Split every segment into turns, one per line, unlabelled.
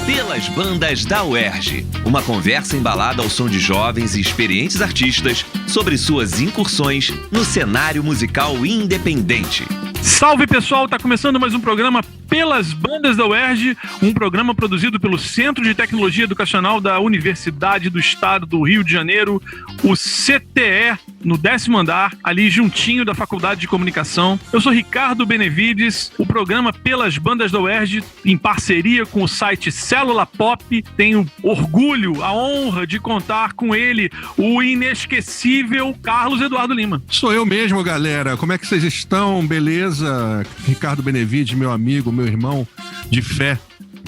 Pelas Bandas da UERJ. Uma conversa embalada ao som de jovens e experientes artistas sobre suas incursões no cenário musical independente.
Salve, pessoal! Tá começando mais um programa Pelas Bandas da UERJ, um programa produzido pelo Centro de Tecnologia Educacional da Universidade do Estado do Rio de Janeiro, o CTE, no 10º andar, ali juntinho da Faculdade de Comunicação. Eu sou Ricardo Benevides. O programa Pelas Bandas da UERJ, em parceria com o site Célula Pop, tenho orgulho, a honra de contar com ele, o inesquecível Carlos Eduardo Lima.
Sou eu mesmo, galera. Como é que vocês estão? Beleza? Ricardo Benevides, meu amigo, meu irmão de fé,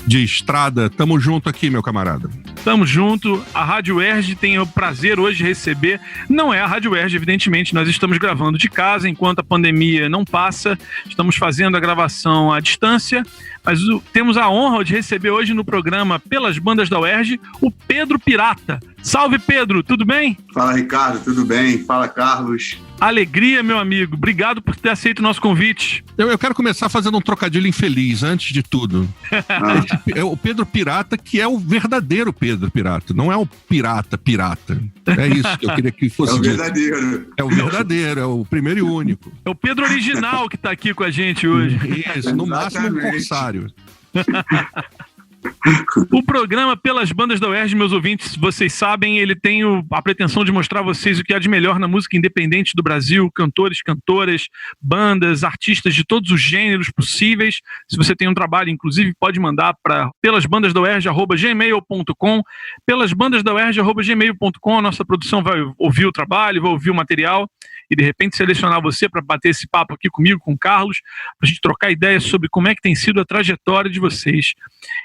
de estrada. Tamo junto aqui, meu camarada.
Tamo junto. A Rádio UERJ tem o prazer hoje de receber. Não é a Rádio UERJ, evidentemente. Nós estamos gravando de casa enquanto a pandemia não passa. Estamos fazendo a gravação à distância. Mas temos a honra de receber hoje no programa Pelas Bandas da UERJ o Pedro Pirata. Salve, Pedro, tudo bem?
Fala, Ricardo, tudo bem? Fala, Carlos.
Alegria, meu amigo. Obrigado por ter aceito o nosso convite.
Eu quero começar fazendo um trocadilho infeliz, antes de tudo. É o Pedro Pirata, que é o verdadeiro Pedro Pirata. Não é o pirata. É isso que eu queria que fosse.
É o verdadeiro.
É o verdadeiro, é o primeiro e único.
É o Pedro original que tá aqui com a gente hoje.
Isso, no máximo um corsário.
O programa Pelas Bandas da UERJ, meus ouvintes, vocês sabem, ele tem a pretensão de mostrar a vocês o que há de melhor na música independente do Brasil, cantores, cantoras, bandas, artistas de todos os gêneros possíveis. Se você tem um trabalho, inclusive, pode mandar para pelasbandasdauerj@gmail.com, pelasbandasdauerj@gmail.com. A nossa produção vai ouvir o trabalho, vai ouvir o material e, de repente, selecionar você para bater esse papo aqui comigo, com o Carlos, para a gente trocar ideias sobre como é que tem sido a trajetória de vocês.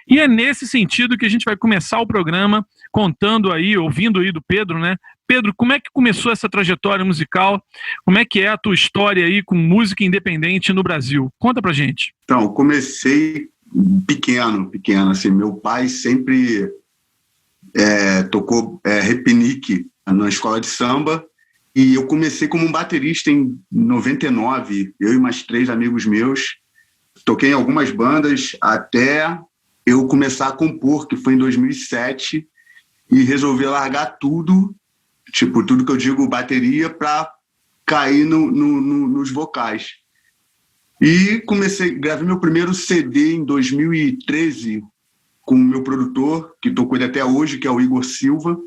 E é nesse sentido que a gente vai começar o programa contando aí, ouvindo aí do Pedro, né? Pedro, como é que começou essa trajetória musical? Como é que é a tua história aí com música independente no Brasil? Conta pra gente.
Então, comecei pequeno, assim, meu pai sempre tocou repinique na escola de samba, e eu comecei como um baterista em 99, eu e mais 3 amigos meus, toquei em algumas bandas até eu começar a compor, que foi em 2007, e resolvi largar tudo, tipo, tudo que eu digo bateria, para cair nos vocais. E gravei meu primeiro CD em 2013 com o meu produtor, que tô com ele até hoje, que é o Igor Silva.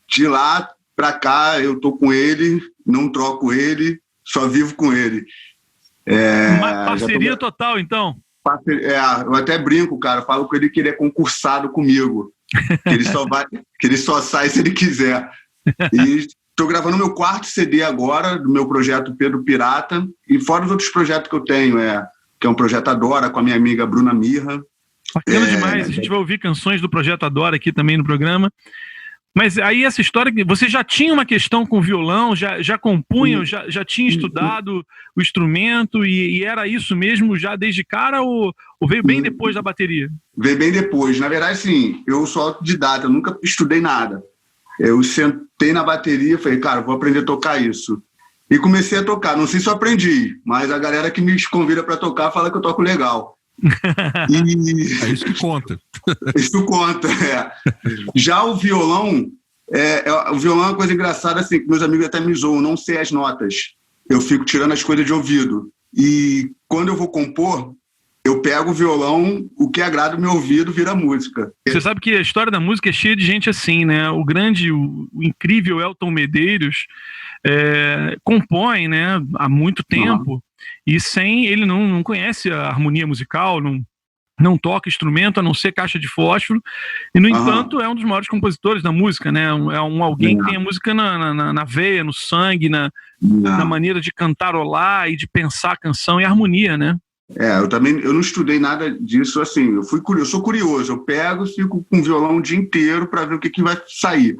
De lá para cá, eu tô com ele, não troco ele, só vivo com ele.
Uma parceria total, então?
Eu até brinco, cara, falo com ele que ele é concursado comigo, que ele só sai se ele quiser. E estou gravando meu 4º CD agora, do meu projeto Pedro Pirata, e fora os outros projetos que eu tenho, que é um projeto Adora, com a minha amiga Bruna Mirra.
Bacana demais, a gente vai ouvir canções do projeto Adora aqui também no programa. Mas aí essa história, você já tinha uma questão com violão, já compunha, já tinha estudado o instrumento e era isso mesmo já desde cara ou veio bem depois da bateria?
Veio bem depois. Na verdade, sim, eu sou autodidata, eu nunca estudei nada. Eu sentei na bateria e falei, cara, vou aprender a tocar isso. E comecei a tocar. Não sei se eu aprendi, mas a galera que me convida para tocar fala que eu toco legal.
É isso que conta.
Isso conta, Já o violão é uma coisa engraçada, assim, que meus amigos até me zoam, não sei as notas. Eu fico tirando as coisas de ouvido. E quando eu vou compor, eu pego o violão, o que agrada o meu ouvido vira música.
Você sabe que a história da música é cheia de gente assim, né? O incrível Elton Medeiros compõe, né, há muito tempo. E ele não conhece a harmonia musical, não toca instrumento, a não ser caixa de fósforo, e no entanto é um dos maiores compositores da música, né? É alguém que tem a música na veia, no sangue, na maneira de cantarolar e de pensar a canção e a harmonia, né?
Eu não estudei nada disso, assim, eu sou curioso, eu pego, fico com o violão o dia inteiro para ver o que vai sair,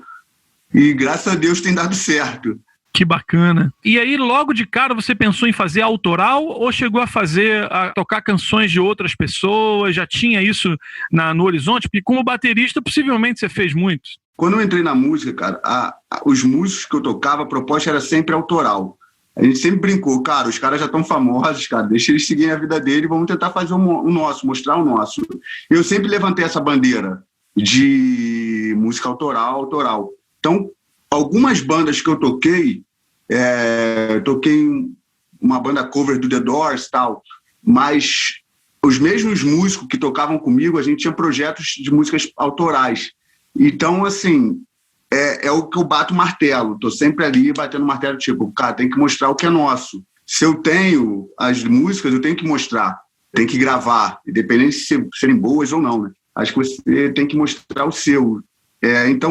e graças a Deus tem dado certo.
Que bacana. E aí, logo de cara, você pensou em fazer autoral ou chegou a tocar canções de outras pessoas? Já tinha isso no horizonte? Porque como baterista, possivelmente você fez muito.
Quando eu entrei na música, cara, os músicos que eu tocava, a proposta era sempre autoral. A gente sempre brincou, cara, os caras já estão famosos, cara, deixa eles seguirem a vida dele, vamos tentar fazer o nosso, mostrar o nosso. Eu sempre levantei essa bandeira de música autoral. Então, algumas bandas que eu toquei em uma banda cover do The Doors e tal, mas os mesmos músicos que tocavam comigo, a gente tinha projetos de músicas autorais. Então, assim, é o que eu bato o martelo. Tô sempre ali batendo martelo, tipo, cara, tem que mostrar o que é nosso. Se eu tenho as músicas, eu tenho que mostrar, tem que gravar, independente de serem boas ou não, né? Acho que você tem que mostrar o seu. Então,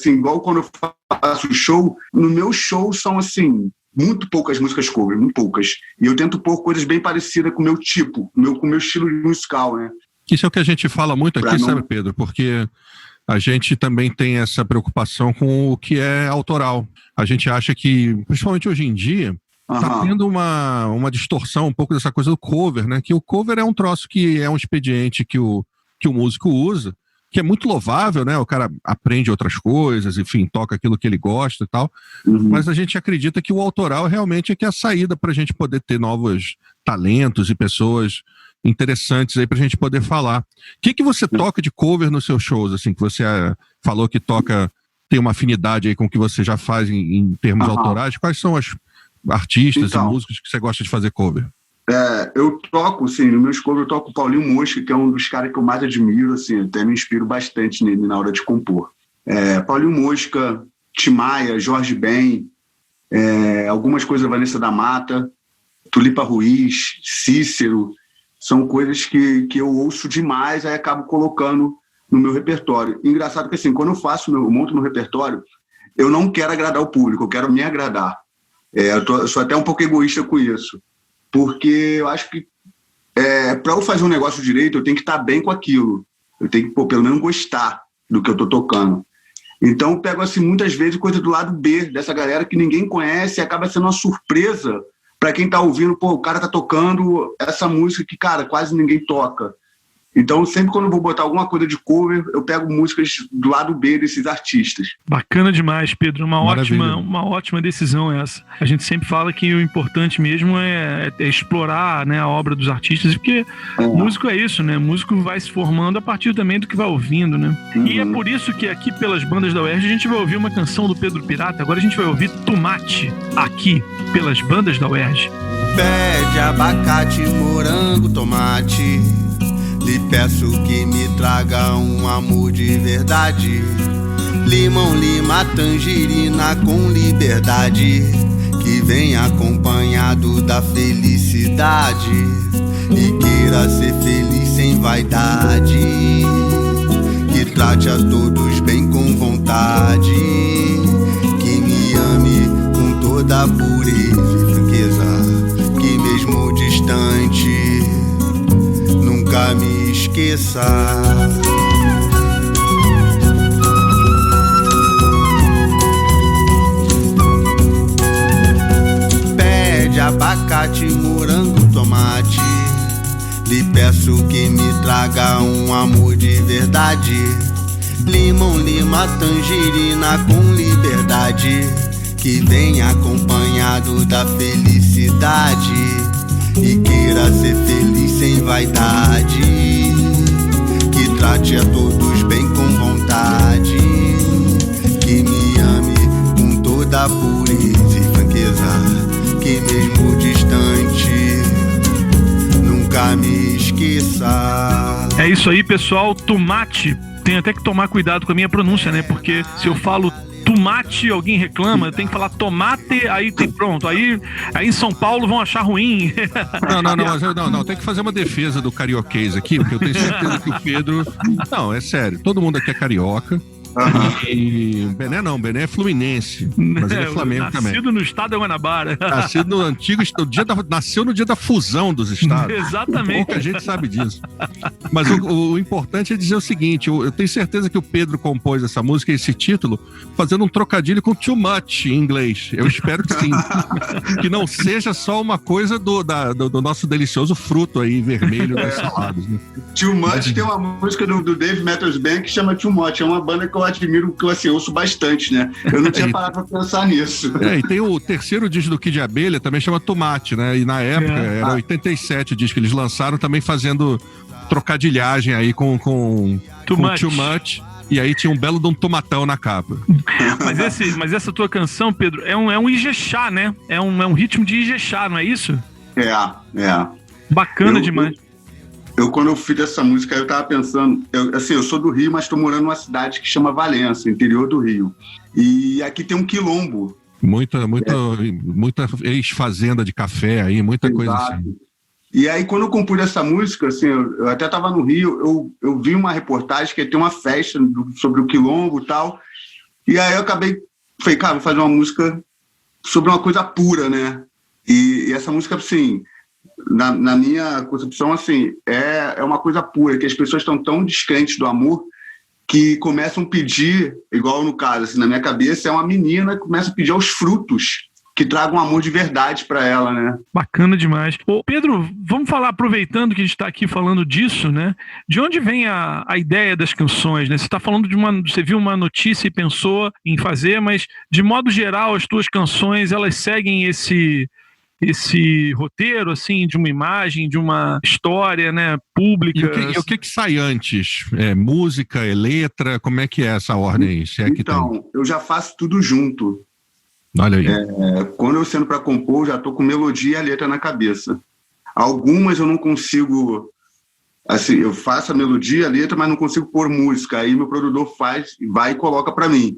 igual quando eu faço show, no meu show são, assim, muito poucas músicas cover, muito poucas. E eu tento pôr coisas bem parecidas com o meu tipo, com o meu estilo musical, né?
Isso é o que a gente fala muito aqui, sabe, Pedro? Porque a gente também tem essa preocupação com o que é autoral. A gente acha que, principalmente hoje em dia, tá tendo uma distorção um pouco dessa coisa do cover, né? Que o cover é um troço que é um expediente que o músico usa, que é muito louvável, né? O cara aprende outras coisas, enfim, toca aquilo que ele gosta e tal. Mas a gente acredita que o autoral realmente é que é a saída para a gente poder ter novos talentos e pessoas interessantes aí pra gente poder falar. O que você toca de cover nos seus shows, assim, que você falou que tem uma afinidade aí com o que você já faz em termos autorais? Quais são os artistas e músicos que você gosta de fazer cover?
Eu toco, assim, nos meus covers eu toco o Paulinho Mosca, que é um dos caras que eu mais admiro, assim, até me inspiro bastante nele na hora de compor. Paulinho Mosca, Tim Maia, Jorge Ben, algumas coisas da Vanessa da Mata, Tulipa Ruiz, Cícero. São coisas que eu ouço demais, aí acabo colocando no meu repertório. Engraçado que, assim, quando eu monto meu repertório, eu não quero agradar o público, eu quero me agradar. Eu sou até um pouco egoísta com isso, porque eu acho que para eu fazer um negócio direito, eu tenho que estar bem com aquilo. Eu tenho que, pelo menos, gostar do que eu estou tocando. Então, eu pego, assim, muitas vezes coisa do lado B, dessa galera que ninguém conhece, e acaba sendo uma surpresa para quem tá ouvindo, o cara tá tocando essa música que, cara, quase ninguém toca. Então, sempre quando eu vou botar alguma coisa de cover, eu pego músicas do lado B desses artistas.
Bacana demais, Pedro. Uma ótima decisão essa. A gente sempre fala que o importante mesmo é explorar, né, a obra dos artistas, porque músico é isso, né? Músico vai se formando a partir também do que vai ouvindo, né? E é por isso que aqui pelas bandas da UERJ a gente vai ouvir uma canção do Pedro Pirata. Agora a gente vai ouvir Tomate, aqui pelas bandas da UERJ.
Pede abacate, morango, tomate. Lhe peço que me traga um amor de verdade. Limão, lima, tangerina com liberdade, que vem acompanhado da felicidade e queira ser feliz sem vaidade, que trate a todos bem com vontade, que me ame com toda a pureza e franqueza, que mesmo distante nunca me esqueça. Pede abacate, morango, tomate. Lhe peço que me traga um amor de verdade. Limão, lima, tangerina com liberdade, que vem acompanhado da felicidade e queira ser feliz sem vaidade, que trate a todos bem com vontade, que me ame com toda a pureza e franqueza, que mesmo distante nunca me esqueça.
É isso aí, pessoal. Tomate. Tenho até que tomar cuidado com a minha pronúncia, né? Porque se eu falo tomate, alguém reclama, tem que falar tomate, aí tem pronto. Aí em São Paulo vão achar ruim.
Não, tem que fazer uma defesa do carioquês aqui, porque eu tenho certeza que o Pedro... Não, é sério, todo mundo aqui é carioca. E Bené é fluminense, mas ele é Flamengo também.
Nascido no estado da Guanabara.
Nascido no antigo... nasceu no dia da fusão dos estados.
Exatamente.
Pouca gente sabe disso. Mas o importante é dizer o seguinte, eu tenho certeza que o Pedro compôs essa música, esse título, fazendo um trocadilho com too much em inglês. Eu espero que sim. Que não seja só uma coisa do nosso delicioso fruto aí, vermelho das saladas. Né?
Too Much tem uma música do Dave Matthews Band que chama Too Much. É uma banda que eu admiro, que eu assim, ouço bastante, né? Eu não tinha parado pra pensar nisso.
E tem o terceiro disco do Kid Abelha, também chama Tomate, né? E na época, era 87 o disco que eles lançaram, também fazendo trocadilhagem aí com Too Much. E aí tinha um belo de um tomatão na capa.
Mas essa tua canção, Pedro, é um Ijexá, né? É um ritmo de Ijexá, não é isso?
É.
Bacana demais.
Quando eu fiz essa música, eu tava pensando... Eu sou do Rio, mas tô morando numa cidade que chama Valença, interior do Rio. E aqui tem um quilombo.
Muita ex-fazenda de café aí, muita
Exato.
Coisa assim.
E aí, quando eu compus essa música, assim, eu até estava no Rio, eu vi uma reportagem que ia ter uma festa sobre o quilombo e tal, e aí eu falei, cara, vou fazer uma música sobre uma coisa pura, né? E essa música, assim, na minha concepção, assim, é uma coisa pura, que as pessoas estão tão descrentes do amor que começam a pedir, igual no caso, assim, na minha cabeça, é uma menina que começa a pedir aos frutos que tragam amor de verdade para ela, né?
Bacana demais. Ô, Pedro, vamos falar, aproveitando que a gente está aqui falando disso, né? De onde vem a ideia das canções, né? Você está falando você viu uma notícia e pensou em fazer, mas de modo geral as tuas canções, elas seguem esse roteiro, assim, de uma imagem, de uma história, né, pública.
E o que sai antes? É música, é letra? Como é que é essa ordem aí? Se é que
então, eu já faço tudo junto.
Olha aí.
Quando eu sento para compor, já estou com melodia e a letra na cabeça. Algumas eu não consigo... Assim, eu faço a melodia, a letra, mas não consigo pôr música. Aí meu produtor vai e coloca para mim,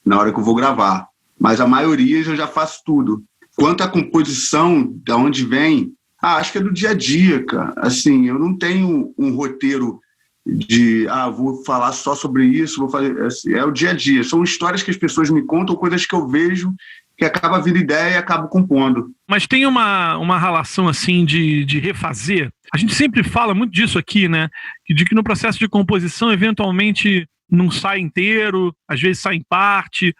na hora que eu vou gravar. Mas a maioria eu já faço tudo. Quanto à composição, de onde vem... acho que é do dia a dia, cara. Assim, eu não tenho um roteiro de, vou falar só sobre isso, vou fazer... Assim, é o dia a dia. São histórias que as pessoas me contam, coisas que eu vejo, que acaba vindo ideia e acabo compondo.
Mas tem uma relação, assim, de refazer? A gente sempre fala muito disso aqui, né? De que no processo de composição, eventualmente, não sai inteiro, às vezes sai em parte.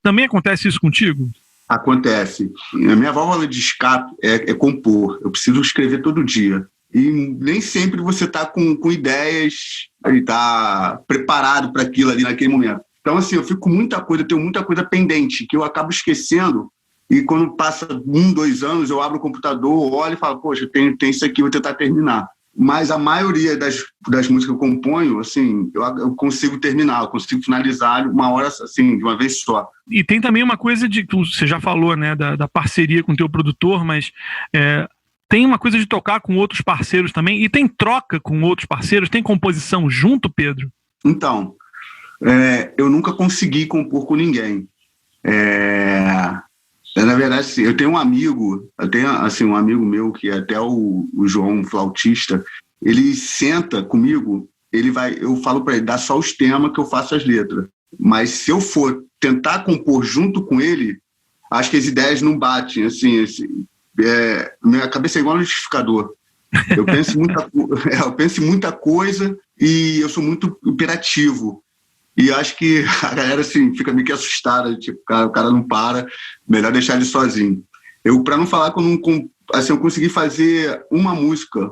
Também acontece isso contigo?
Acontece. A minha válvula de escape é compor. Eu preciso escrever todo dia. E nem sempre você está com ideias e está preparado para aquilo ali naquele momento. Então, assim, eu fico com muita coisa, tenho muita coisa pendente que eu acabo esquecendo. E quando passa 1, 2 anos, eu abro o computador, olho e falo, poxa, tem isso aqui, vou tentar terminar. Mas a maioria das músicas que eu componho, assim, eu consigo terminar, eu consigo finalizar uma hora, assim, de uma vez só.
E tem também uma coisa você já falou, né, da parceria com o teu produtor, mas tem uma coisa de tocar com outros parceiros também, e tem troca com outros parceiros, tem composição junto, Pedro?
Então, eu nunca consegui compor com ninguém. Na verdade, assim, eu tenho um amigo meu, que é até o João, flautista, ele senta comigo, eu falo para ele, dá só os temas que eu faço as letras. Mas se eu for tentar compor junto com ele, acho que as ideias não batem, assim, minha cabeça é igual um liquidificador. Eu penso em muita coisa e eu sou muito imperativo. E acho que a galera, assim, fica meio que assustada, tipo, o cara não para, melhor deixar ele sozinho. Para não falar que eu consegui fazer uma música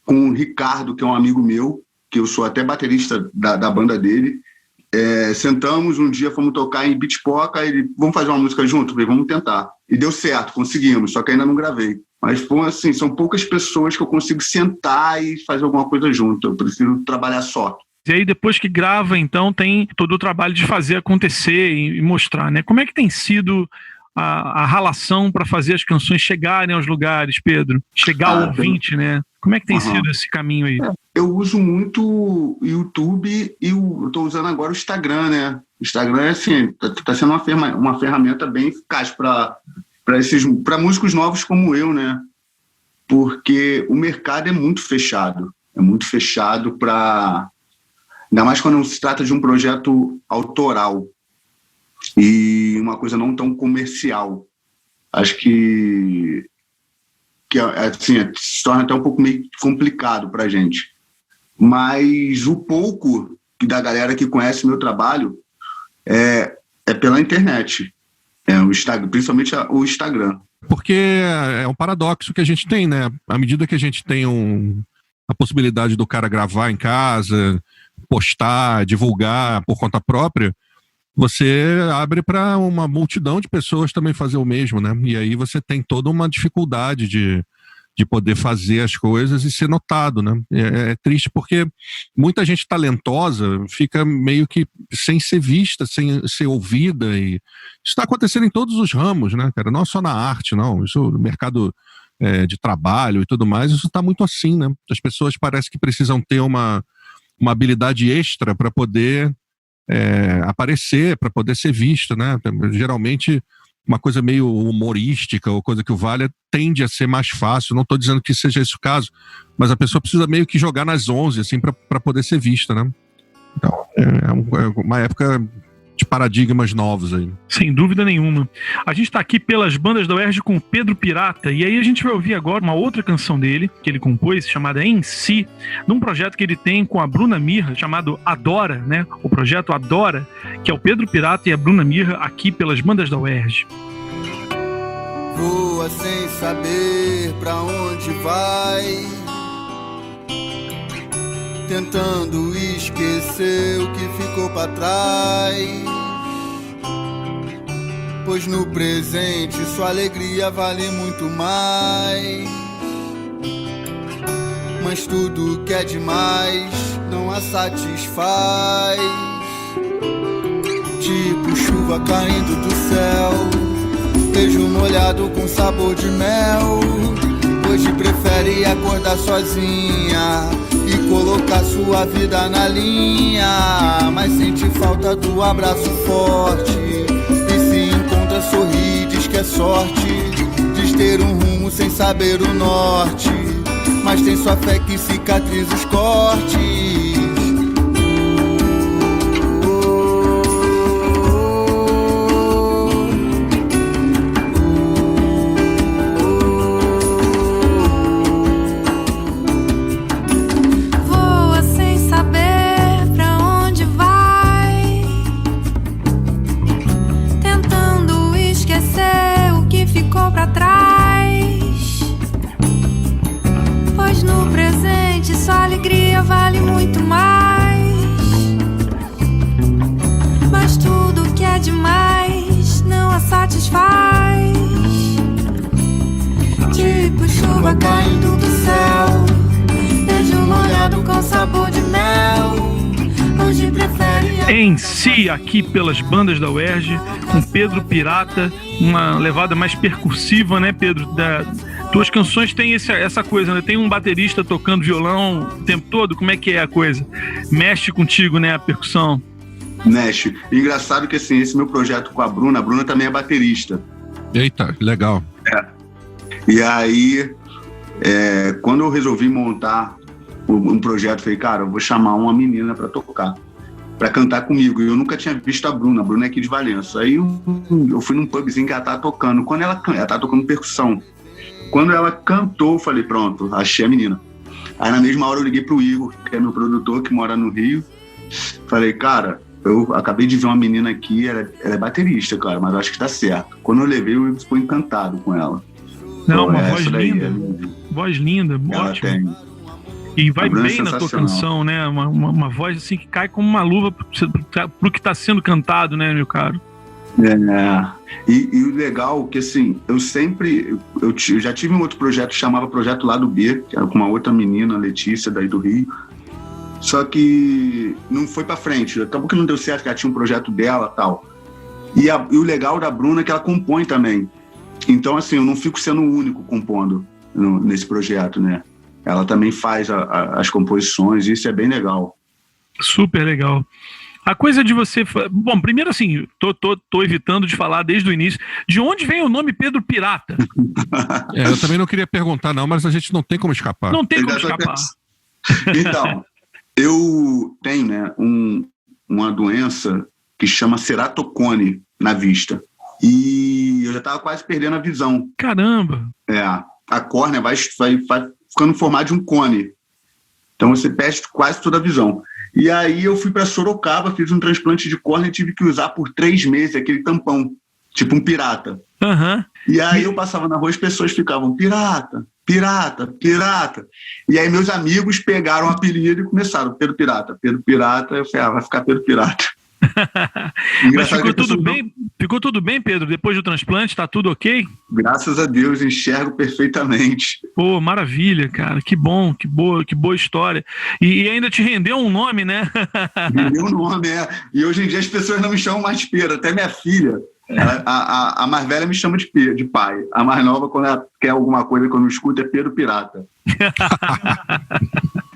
com o Ricardo, que é um amigo meu, que eu sou até baterista da banda dele. Sentamos um dia, fomos tocar em Bitpoca, vamos fazer uma música junto? Falei, vamos tentar. E deu certo, conseguimos, só que ainda não gravei. Mas, assim, são poucas pessoas que eu consigo sentar e fazer alguma coisa junto. Eu prefiro trabalhar só.
E aí, depois que grava, então, tem todo o trabalho de fazer acontecer e mostrar, né? Como é que tem sido a relação para fazer as canções chegarem aos lugares, Pedro? Chegar ao ouvinte, né? Como é que tem sido esse caminho aí?
Eu uso muito o YouTube e eu estou usando agora o Instagram, né? O Instagram, assim, tá sendo uma ferramenta bem eficaz para músicos novos como eu, né? Porque o mercado é muito fechado. É muito fechado para... Ainda mais quando se trata de um projeto autoral e uma coisa não tão comercial. Acho que assim, se torna até um pouco meio complicado para a gente. mas o pouco da galera que conhece meu trabalho é pela internet, o Instagram, principalmente o Instagram.
Porque é um paradoxo que a gente tem, né? À medida que a gente tem a possibilidade do cara gravar em casa, postar, divulgar por conta própria, você abre para uma multidão de pessoas também fazer o mesmo, né? E aí você tem toda uma dificuldade de poder fazer as coisas e ser notado, né? É triste porque muita gente talentosa fica meio que sem ser vista, sem ser ouvida, e isso está acontecendo em todos os ramos, né, cara? Não só na arte, não. Isso no mercado de trabalho e tudo mais, isso está muito assim, né? As pessoas parecem que precisam ter uma habilidade extra para poder aparecer, para poder ser vista, né? Geralmente uma coisa meio humorística ou coisa que o valha tende a ser mais fácil. Não estou dizendo que seja esse o caso, mas a pessoa precisa meio que jogar nas 11 assim, para poder ser vista, né? Então, é uma época de paradigmas novos aí.
Sem dúvida nenhuma. A gente está aqui pelas bandas da UERJ com o Pedro Pirata, e aí a gente vai ouvir agora uma outra canção dele, que ele compôs, chamada Em Si, num projeto que ele tem com a Bruna Mirra, chamado Adora, né? O projeto Adora, que é o Pedro Pirata e a Bruna Mirra aqui pelas bandas da UERJ.
Voa sem saber pra onde vai, tentando esquecer o que ficou pra trás, pois no presente sua alegria vale muito mais. Mas tudo que é demais não a satisfaz, tipo chuva caindo do céu, beijo molhado com sabor de mel. Hoje prefere acordar sozinha e colocar sua vida na linha, mas sente falta do abraço forte, e se encontra, sorri, diz que é sorte, diz ter um rumo sem saber o norte, mas tem sua fé que cicatriza os cortes.
Vale muito mais, mas tudo que é demais não a satisfaz. Tipo chuva caindo do céu, beijo molhado com sabor de mel. Hoje prefere
Em Si, aqui pelas bandas da UERJ, com Pedro Pirata, uma levada mais percussiva, né, Pedro? Tuas canções têm essa coisa, né? Tem um baterista tocando violão o tempo todo? Como é que é a coisa? Mexe contigo, né, a percussão?
Mexe. Engraçado que, assim, esse meu projeto com a Bruna também é baterista.
Eita, legal.
E aí, quando eu resolvi montar um projeto, falei, cara, eu vou chamar uma menina pra tocar, pra cantar comigo. E eu nunca tinha visto a Bruna é aqui de Valença. Aí eu fui num pubzinho que ela tava tocando. Quando ela tava tocando percussão. Quando ela cantou, eu falei, pronto, achei a menina. Aí na mesma hora eu liguei pro Igor, que é meu produtor, que mora no Rio. Falei, cara, eu acabei de ver uma menina aqui, ela é baterista, cara, mas acho que tá certo. Quando eu levei, o Igor ficou encantado com ela.
Não, uma voz linda. Voz linda, ótimo.
Tem.
E vai bem na tua canção, né? Uma voz assim que cai como uma luva pro que tá sendo cantado, né, meu caro?
E o legal é que, assim, eu já tive um outro projeto que chamava Projeto Lado B, que era com uma outra menina, Letícia, daí do Rio, só que não foi pra frente, acabou que não deu certo, que ela tinha um projeto dela e tal. E o legal da Bruna é que ela compõe também, então, assim, eu não fico sendo o único compondo nesse projeto, né? Ela também faz as composições, e isso é bem legal.
Super legal. A coisa de você... Bom, primeiro assim, tô evitando de falar desde o início. De onde vem o nome Pedro Pirata?
Eu também não queria perguntar não, mas a gente não tem como escapar.
Não tem como escapar.
Então, eu tenho, né, uma doença que chama ceratocone na vista. E eu já tava quase perdendo a visão.
Caramba!
A córnea vai ficando formada de um cone. Então você perde quase toda a visão. E aí eu fui para Sorocaba, fiz um transplante de córnea e tive que usar por 3 meses aquele tampão, tipo um pirata.
Uhum.
E aí eu passava na rua e as pessoas ficavam, pirata, pirata, pirata. E aí meus amigos pegaram o apelido e começaram, Pedro Pirata, Pedro Pirata. Eu falei, vai ficar Pedro Pirata.
Mas ficou tudo bem, Pedro? Depois do transplante, tá tudo ok?
Graças a Deus, enxergo perfeitamente.
Pô, maravilha, cara. Que bom, que boa história. E ainda te rendeu um nome, né?
Rendeu um nome, E hoje em dia as pessoas não me chamam mais Pedro, até minha filha. A mais velha me chama de pai. A mais nova, quando ela quer alguma coisa que eu não escuto, é Pedro Pirata.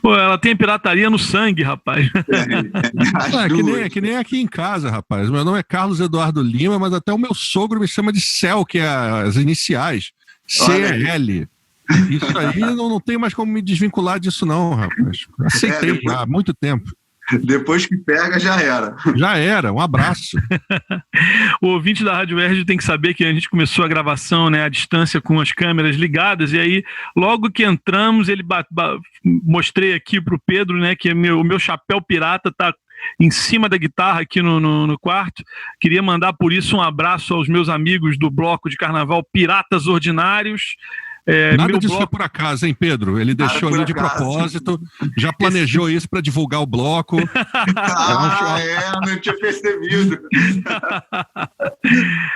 Pô, ela tem pirataria no sangue, rapaz.
Que nem aqui em casa, rapaz. Meu nome é Carlos Eduardo Lima, mas até o meu sogro me chama de Cel, que é as iniciais. CL. Isso aí não tem mais como me desvincular disso, não, rapaz. Aceitei há muito tempo.
Depois que pega, já era.
Já era, um abraço.
O ouvinte da Rádio UERJ tem que saber que a gente começou a gravação, né, à distância com as câmeras ligadas, e aí logo que entramos, ele mostrei aqui pro Pedro, né, que o meu chapéu pirata tá em cima da guitarra aqui no quarto. Queria mandar por isso um abraço aos meus amigos do bloco de carnaval Piratas Ordinários.
Nada disso foi por acaso, hein, Pedro? Ele deixou ali de propósito, já planejou isso para divulgar o bloco.
Não tinha percebido.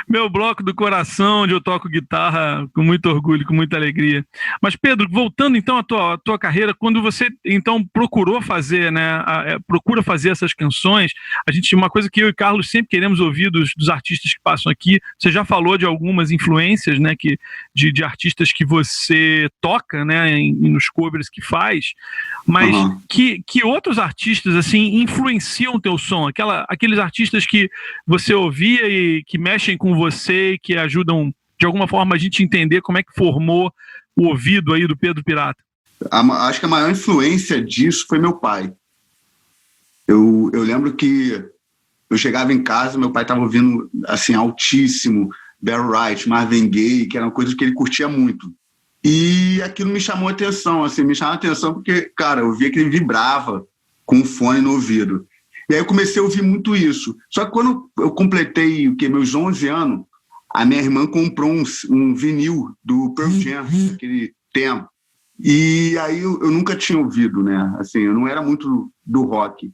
Meu bloco do coração, onde eu toco guitarra com muito orgulho, com muita alegria. Mas, Pedro, voltando então à tua carreira, quando você então procura fazer essas canções, uma coisa que eu e Carlos sempre queremos ouvir dos artistas que passam aqui. Você já falou de algumas influências, né, de artistas que você toca, né, nos covers que faz, mas que outros artistas assim influenciam o teu som? Aqueles artistas que você ouvia e que mexem com você e que ajudam de alguma forma a gente entender como é que formou o ouvido aí do Pedro Pirata?
Acho que a maior influência disso foi meu pai. Eu lembro que eu chegava em casa, meu pai estava ouvindo assim altíssimo Barry Wright, Marvin Gaye, que eram coisas que ele curtia muito. E aquilo me chamou a atenção, porque, cara, eu via que ele vibrava com o fone no ouvido. E aí eu comecei a ouvir muito isso. Só que quando eu completei meus 11 anos, a minha irmã comprou um vinil do Pearl Jam, daquele tempo. E aí eu nunca tinha ouvido, né? Assim, eu não era muito do rock.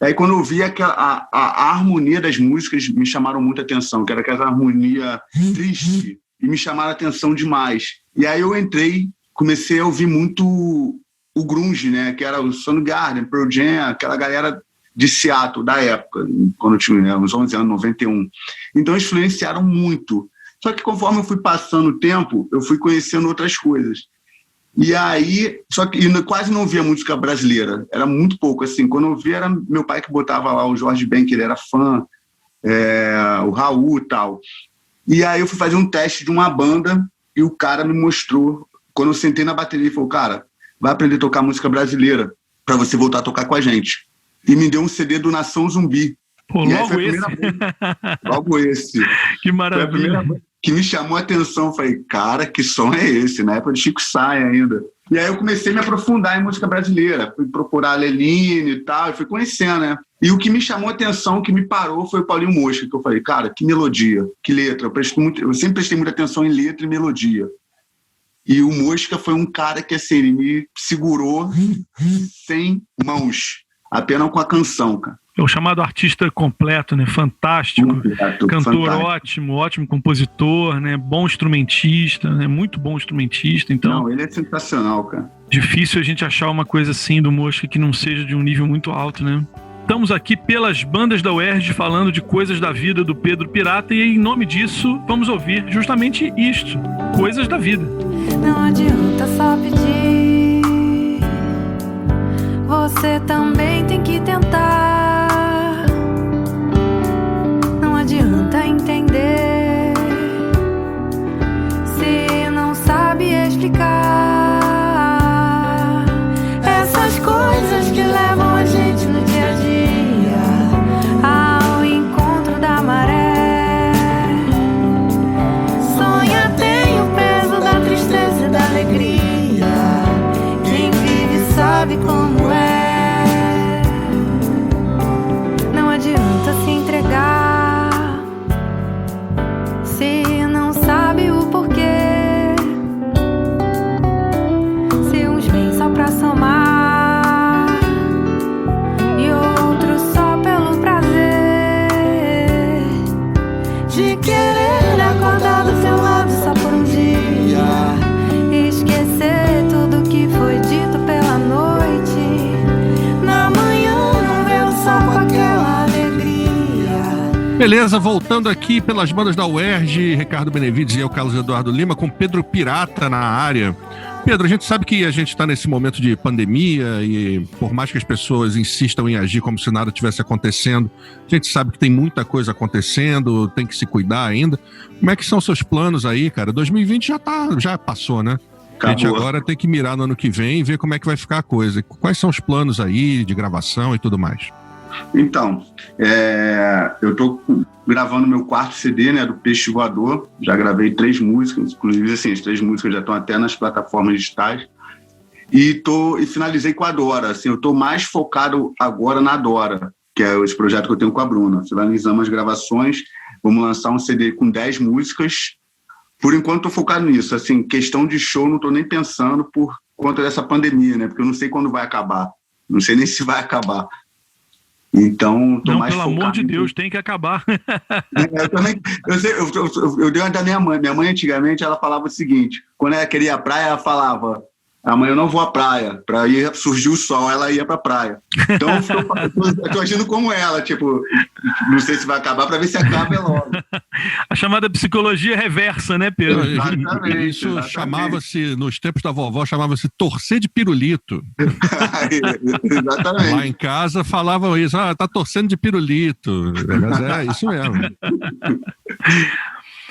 Aí quando eu vi a harmonia das músicas me chamaram muita atenção, que era aquela harmonia triste, e me chamaram a atenção demais. E aí eu comecei a ouvir muito o grunge, né? Que era o Soundgarden, Pearl Jam, aquela galera de Seattle da época, quando eu tinha uns 11 anos, 91. Então influenciaram muito. Só que conforme eu fui passando o tempo, eu fui conhecendo outras coisas. E aí, quase não via música brasileira, era muito pouco, assim, quando eu via era meu pai que botava lá o Jorge Ben, que ele era fã, o Raul e tal. E aí eu fui fazer um teste de uma banda e o cara me mostrou, quando eu sentei na bateria, ele falou, cara, vai aprender a tocar música brasileira pra você voltar a tocar com a gente. E me deu um CD do Nação Zumbi.
Pô,
logo esse.
Que maravilha.
Foi a primeira vez que me chamou a atenção. Falei, cara, que som é esse? Na época de Chico Saia ainda. E aí eu comecei a me aprofundar em música brasileira. Fui procurar Leline e tal, e fui conhecendo, né? E o que me chamou a atenção, que me parou, foi o Paulinho Mosca, que eu falei, cara, que melodia, que letra. Eu sempre prestei muita atenção em letra e melodia. E o Mosca foi um cara que, assim, ele me segurou sem mãos, apenas com a canção, cara.
É o chamado artista completo, né? Fantástico. Cantor fantástico. Ótimo compositor, né? Bom instrumentista, né? Muito bom instrumentista. Então,
não, ele é sensacional, cara.
Difícil a gente achar uma coisa assim do Mosca que não seja de um nível muito alto, né? Estamos aqui pelas bandas da UERJ falando de coisas da vida do Pedro Pirata e em nome disso vamos ouvir justamente isto, Coisas da Vida.
Não adianta só pedir, você também tem que tentar. Não adianta entender se não sabe explicar essas coisas que levam a gente no dia a dia ao encontro da maré. Sonha tem o peso da tristeza e da alegria. Quem vive sabe como é.
Beleza, voltando aqui pelas bandas da UERJ, Ricardo Benevides e eu, Carlos Eduardo Lima, com Pedro Pirata na área. Pedro, a gente sabe que a gente está nesse momento de pandemia e por mais que as pessoas insistam em agir como se nada tivesse acontecendo, a gente sabe que tem muita coisa acontecendo, tem que se cuidar ainda. Como é que são seus planos aí, cara? 2020 já passou, né? Acabou. A gente agora tem que mirar no ano que vem e ver como é que vai ficar a coisa. Quais são os planos aí de gravação e tudo mais?
Então, eu estou gravando meu 4º CD, né, do Peixe Voador. Já gravei 3 músicas, inclusive assim, as 3 músicas já estão até nas plataformas digitais. E finalizei com a Dora. Assim, eu estou mais focado agora na Dora, que é esse projeto que eu tenho com a Bruna. Finalizamos as gravações, vamos lançar um CD com 10 músicas. Por enquanto estou focado nisso. Assim, questão de show não estou nem pensando por conta dessa pandemia, né? Porque eu não sei quando vai acabar. Não sei nem se vai acabar. Então, tô mais
pelo
focado.
Amor de Deus, tem que acabar.
Eu também, eu dei uma da minha mãe. Minha mãe, antigamente, ela falava o seguinte: quando ela queria ir à praia, ela falava: amanhã eu não vou à praia, para ir surgir o sol, ela ia pra praia. Então, eu tô agindo como ela, tipo, não sei se vai acabar, para ver se acaba logo.
A chamada psicologia reversa, né, Pedro?
Exatamente,
Isso chamava-se, nos tempos da vovó, chamava-se torcer de pirulito.
Exatamente.
Lá em casa falavam isso, tá torcendo de pirulito. Mas é isso mesmo.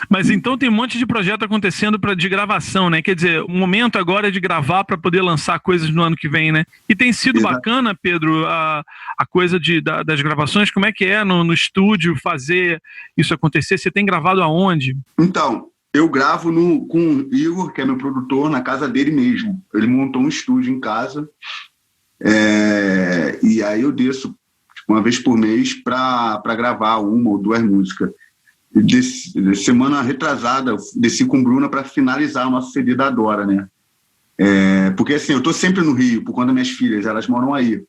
Mas então tem um monte de projeto acontecendo de gravação, né? Quer dizer, o momento agora é de gravar para poder lançar coisas no ano que vem, né? E tem sido bacana, Pedro, a coisa das gravações. Como é que é no estúdio fazer isso acontecer? Você tem gravado aonde?
Então, eu gravo com o Igor, que é meu produtor, na casa dele mesmo. Ele montou um estúdio em casa. E aí eu desço uma vez por mês para gravar 1 ou 2 músicas. Semana retrasada, eu desci com Bruna para finalizar o nosso CD da Dora, né? Porque assim, eu tô sempre no Rio, por conta das minhas filhas, elas moram aí.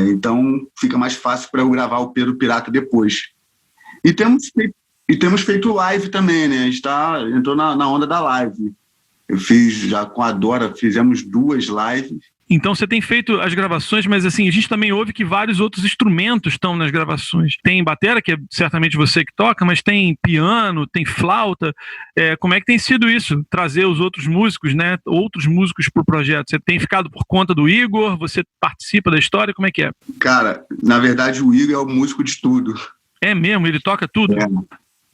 Então fica mais fácil para eu gravar o Pedro Pirata depois. E temos feito live também, né? A gente entrou na onda da live. Eu fiz já com a Dora, fizemos 2 lives.
Então você tem feito as gravações, mas assim, a gente também ouve que vários outros instrumentos estão nas gravações. Tem batera, que é certamente você que toca, mas tem piano, tem flauta. Como é que tem sido isso? Trazer os outros músicos, né? Outros músicos pro projeto. Você tem ficado por conta do Igor? Você participa da história? Como é que é?
Cara, na verdade o Igor é o músico de tudo.
É mesmo? Ele toca tudo?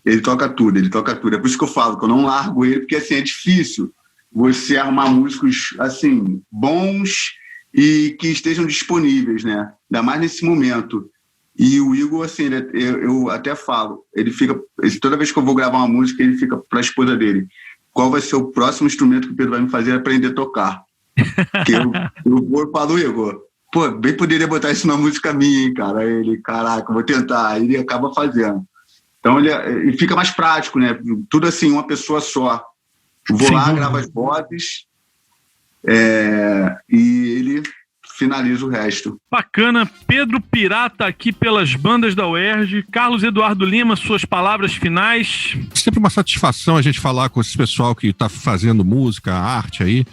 Ele toca tudo. É por isso que eu falo que eu não largo ele, porque assim, é difícil você arrumar músicos, assim, bons e que estejam disponíveis, né? Ainda mais nesse momento. E o Igor, assim, eu até falo, ele fica, toda vez que eu vou gravar uma música, ele fica para a esposa dele: qual vai ser o próximo instrumento que o Pedro vai me fazer aprender a tocar? Que eu vou e falo: Igor, pô, bem poderia botar isso na música minha, hein, cara? Aí ele: caraca, vou tentar. Aí ele acaba fazendo. Então ele fica mais prático, né? Tudo assim, uma pessoa só. Vou lá, gravo as vozes e ele finaliza o resto.
Bacana. Pedro Pirata aqui pelas bandas da UERJ. Carlos Eduardo Lima, suas palavras finais.
Sempre uma satisfação a gente falar com esse pessoal que está fazendo música, arte aí,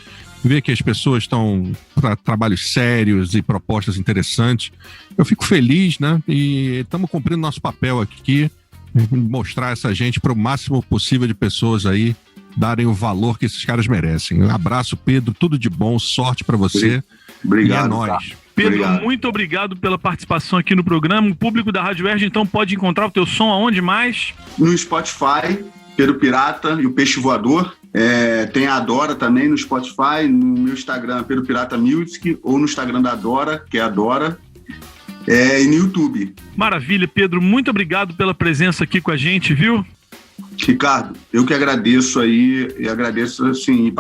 ver que as pessoas estão para trabalhos sérios e propostas interessantes. Eu fico feliz, né? E estamos cumprindo nosso papel aqui, mostrar essa gente para o máximo possível de pessoas aí darem o valor que esses caras merecem. Um abraço, Pedro, tudo de bom, sorte pra você.
Obrigado.
E é nóis.
Pedro,
obrigado.
Muito obrigado pela participação aqui no programa. O público da Rádio UERJ, então, pode encontrar o teu som aonde mais?
No Spotify, Pedro Pirata e o Peixe Voador. Tem a Dora também no Spotify, no meu Instagram, Pedro Pirata Music, ou no Instagram da Dora, que é a Dora, e no YouTube.
Maravilha, Pedro. Muito obrigado pela presença aqui com a gente, viu?
Ricardo, eu que agradeço aí, e agradeço assim,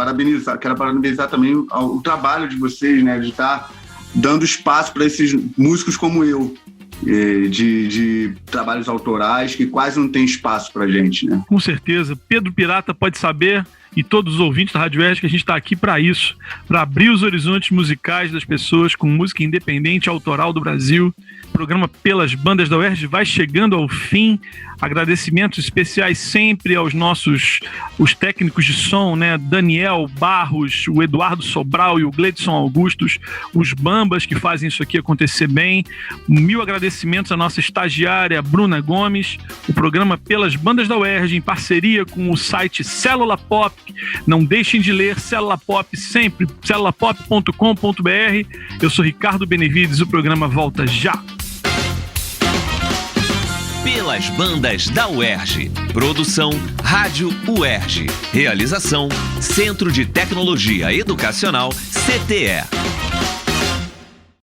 quero parabenizar também o trabalho de vocês, né, de estar dando espaço para esses músicos como eu, de trabalhos autorais que quase não tem espaço pra gente, né?
Com certeza. Pedro Pirata pode saber e todos os ouvintes da Rádio UERJ que a gente está aqui para isso, para abrir os horizontes musicais das pessoas com música independente autoral do Brasil. O programa Pelas Bandas da UERJ vai chegando ao fim. Agradecimentos especiais sempre aos os técnicos de som, né? Daniel Barros, o Eduardo Sobral e o Gleidson Augustos, os bambas que fazem isso aqui acontecer bem. 1000 agradecimentos à nossa estagiária Bruna Gomes. O programa Pelas Bandas da UERJ, em parceria com o site Célula Pop. Não deixem de ler Célula Pop sempre, celulapop.com.br. Eu sou Ricardo Benevides, o programa volta já.
Pelas Bandas da UERJ. Produção Rádio UERJ. Realização Centro de Tecnologia Educacional, CTE.